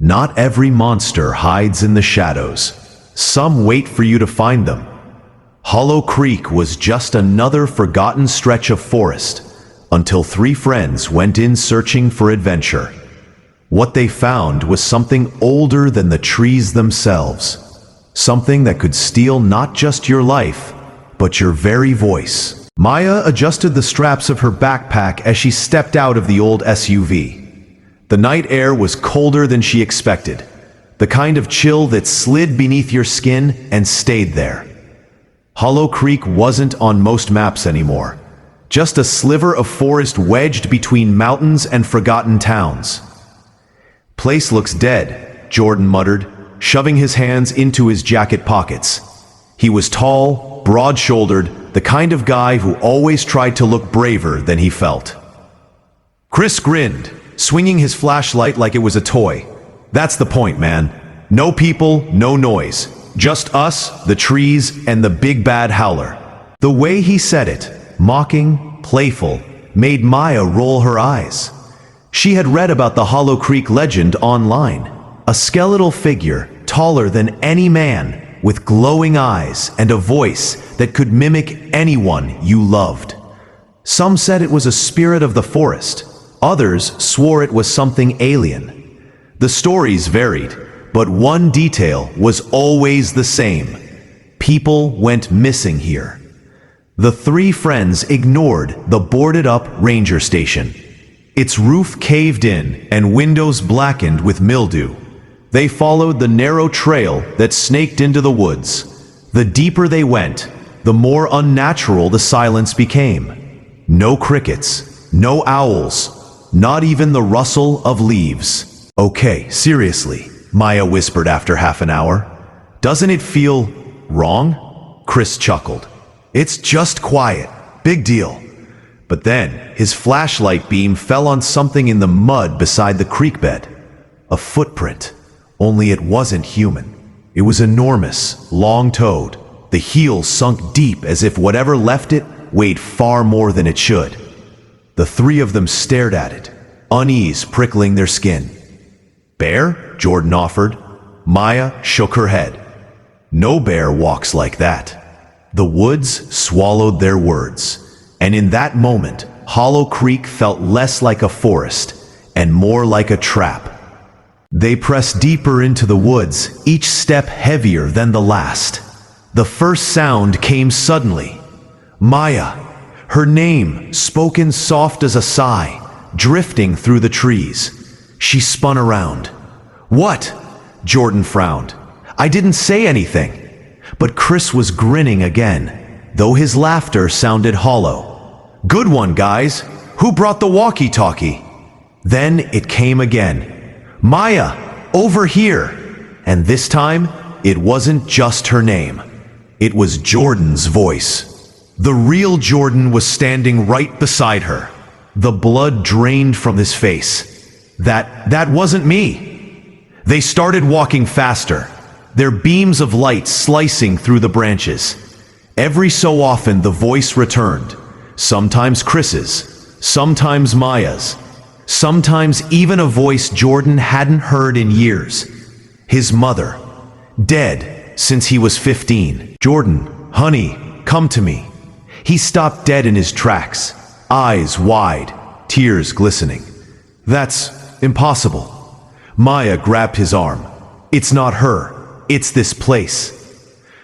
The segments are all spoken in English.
Not every monster hides in the shadows. Some wait for you to find them. Hollow Creek was just another forgotten stretch of forest until three friends went in searching for adventure. What they found was something older than the trees themselves. Something that could steal not just your life, but your very voice. Maya adjusted the straps of her backpack as she stepped out of the old SUV. The night air was colder than she expected, the kind of chill that slid beneath your skin and stayed there. Hollow Creek wasn't on most maps anymore, just a sliver of forest wedged between mountains and forgotten towns. "Place looks dead," Jordan muttered, shoving his hands into his jacket pockets. He was tall, broad-shouldered, the kind of guy who always tried to look braver than he felt. Chris grinned, swinging his flashlight like it was a toy. "That's the point, man. No people, no noise. Just us, the trees, and the big bad Howler." The way he said it, mocking, playful, made Maya roll her eyes. She had read about the Hollow Creek legend online. A skeletal figure, taller than any man, with glowing eyes and a voice that could mimic anyone you loved. Some said it was a spirit of the forest. Others swore it was something alien. The stories varied, but one detail was always the same. People went missing here. The three friends ignored the boarded-up ranger station. Its roof caved in and windows blackened with mildew. They followed the narrow trail that snaked into the woods. The deeper they went, the more unnatural the silence became. No crickets, no owls, not even the rustle of leaves. "Okay, seriously," Maya whispered after half an hour. "Doesn't it feel wrong?" Chris chuckled. "It's just quiet. Big deal." But then, his flashlight beam fell on something in the mud beside the creek bed. A footprint. Only it wasn't human. It was enormous, long-toed. The heel sunk deep as if whatever left it weighed far more than it should. The three of them stared at it, unease prickling their skin. "Bear?" Jordan offered. Maya shook her head. "No bear walks like that." The woods swallowed their words, and in that moment, Hollow Creek felt less like a forest and more like a trap. They pressed deeper into the woods, each step heavier than the last. The first sound came suddenly. Maya, her name spoken soft as a sigh, drifting through the trees. She spun around. "What?" Jordan frowned. "I didn't say anything." But Chris was grinning again, though his laughter sounded hollow. "Good one, guys. Who brought the walkie-talkie?" Then it came again. "Maya, over here!" And this time, it wasn't just her name. It was Jordan's voice. The real Jordan was standing right beside her. The blood drained from his face. That wasn't me." They started walking faster, their beams of light slicing through the branches. Every so often the voice returned, sometimes Chris's, sometimes Maya's, sometimes even a voice Jordan hadn't heard in years. His mother, dead since he was 15. "Jordan, honey, come to me." He stopped dead in his tracks, eyes wide, tears glistening. "That's impossible." Maya grabbed his arm. "It's not her. It's this place."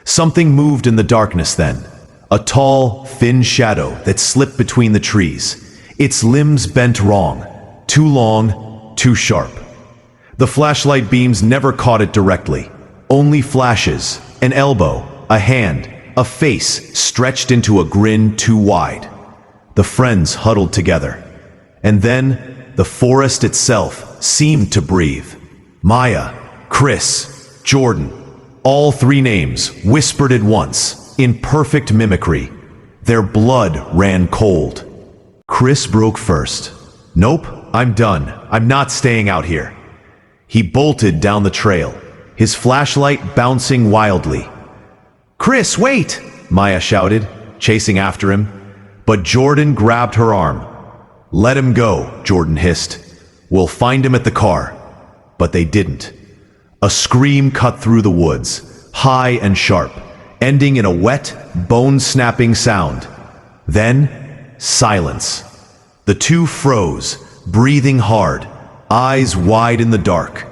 Something moved in the darkness then. A tall, thin shadow that slipped between the trees. Its limbs bent wrong. Too long, too sharp. The flashlight beams never caught it directly. Only flashes, an elbow, a hand, a face stretched into a grin too wide. The friends huddled together. And then, the forest itself seemed to breathe. Maya, Chris, Jordan, all three names whispered at once, in perfect mimicry. Their blood ran cold. Chris broke first. "Nope, I'm done. I'm not staying out here." He bolted down the trail, his flashlight bouncing wildly. "Chris, wait!" Maya shouted, chasing after him. But Jordan grabbed her arm. "Let him go," Jordan hissed. "We'll find him at the car." but they didn't. A scream cut through the woods, high and sharp, ending in a wet, bone-snapping sound. Then, silence. The two froze, breathing hard, eyes wide in the dark.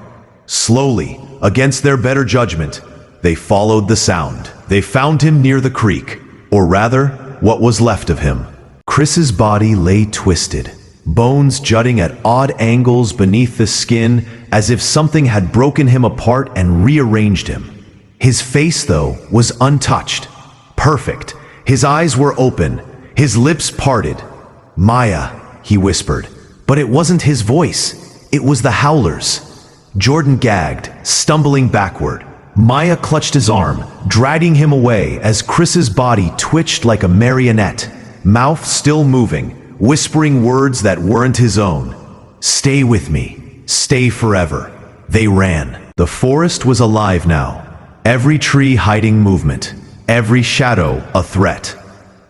Slowly, against their better judgment, they followed the sound. They found him near the creek, or rather, what was left of him. Chris's body lay twisted, bones jutting at odd angles beneath the skin, as if something had broken him apart and rearranged him. His face, though, was untouched, perfect. His eyes were open, his lips parted. "Maya," he whispered, but it wasn't his voice. It was the Howler's. Jordan gagged, stumbling backward. Maya clutched his arm, dragging him away as Chris's body twitched like a marionette, mouth still moving, whispering words that weren't his own. "Stay with me. Stay forever." They ran. The forest was alive now. Every tree hiding movement, every shadow a threat.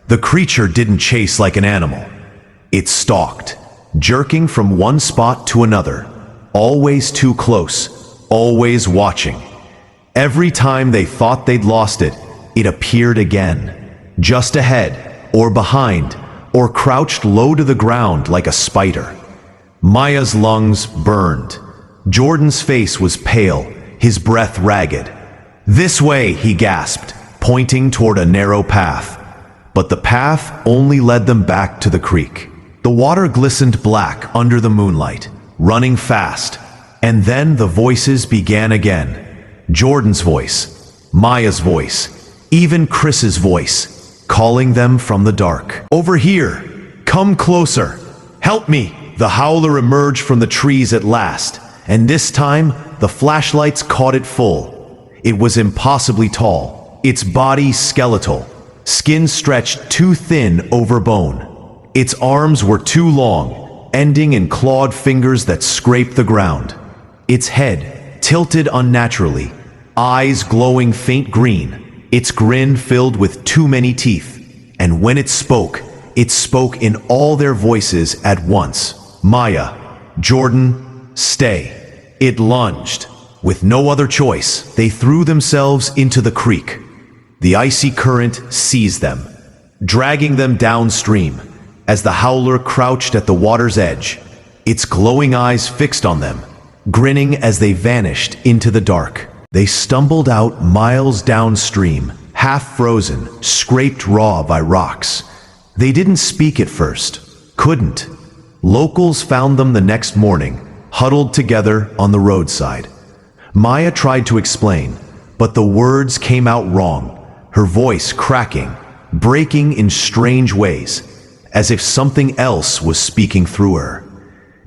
The creature didn't chase like an animal. It stalked, jerking from one spot to another, always too close, always watching. Every time they thought they'd lost it, it appeared again, just ahead, or behind, or crouched low to the ground like a spider. Maya's lungs burned. Jordan's face was pale, his breath ragged. "This way," he gasped, pointing toward a narrow path. But the path only led them back to the creek. The water glistened black under the moonlight, running fast. And then the voices began again. Jordan's voice, Maya's voice, even Chris's voice, calling them from the dark. "Over here! Come closer! Help me!" The Howler emerged from the trees at last, and this time the flashlights caught it full. It was impossibly tall, its body skeletal, skin stretched too thin over bone. Its arms were too long, ending in clawed fingers that scraped the ground. Its head tilted unnaturally, eyes glowing faint green, its grin filled with too many teeth. And when it spoke in all their voices at once. "Maya, Jordan, stay." It lunged. With no other choice, they threw themselves into the creek. The icy current seized them, dragging them downstream, as the Howler crouched at the water's edge, its glowing eyes fixed on them, grinning as they vanished into the dark. They stumbled out miles downstream, half frozen, scraped raw by rocks. They didn't speak at first, couldn't. Locals found them the next morning, huddled together on the roadside. Maya tried to explain, but the words came out wrong, her voice cracking, breaking in strange ways, as if something else was speaking through her.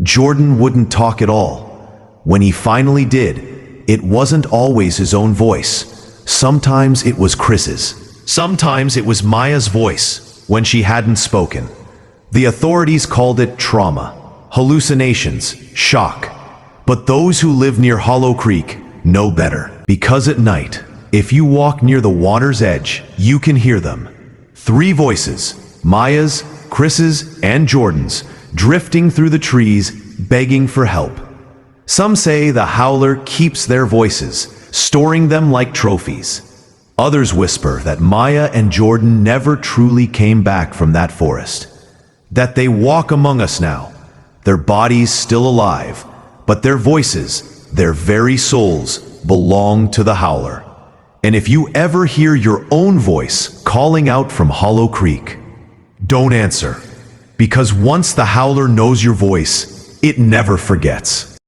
Jordan wouldn't talk at all. When he finally did, it wasn't always his own voice. Sometimes it was Chris's. Sometimes it was Maya's voice when she hadn't spoken. The authorities called it trauma, hallucinations, shock. But those who live near Hollow Creek know better. Because at night, if you walk near the water's edge, you can hear them. Three voices, Maya's, Chris's, and Jordan's, drifting through the trees, begging for help. Some say the Howler keeps their voices, storing them like trophies. Others whisper that Maya and Jordan never truly came back from that forest. That they walk among us now, their bodies still alive, but their voices, their very souls, belong to the Howler. And if you ever hear your own voice calling out from Hollow Creek, don't answer, because once the Howler knows your voice, it never forgets.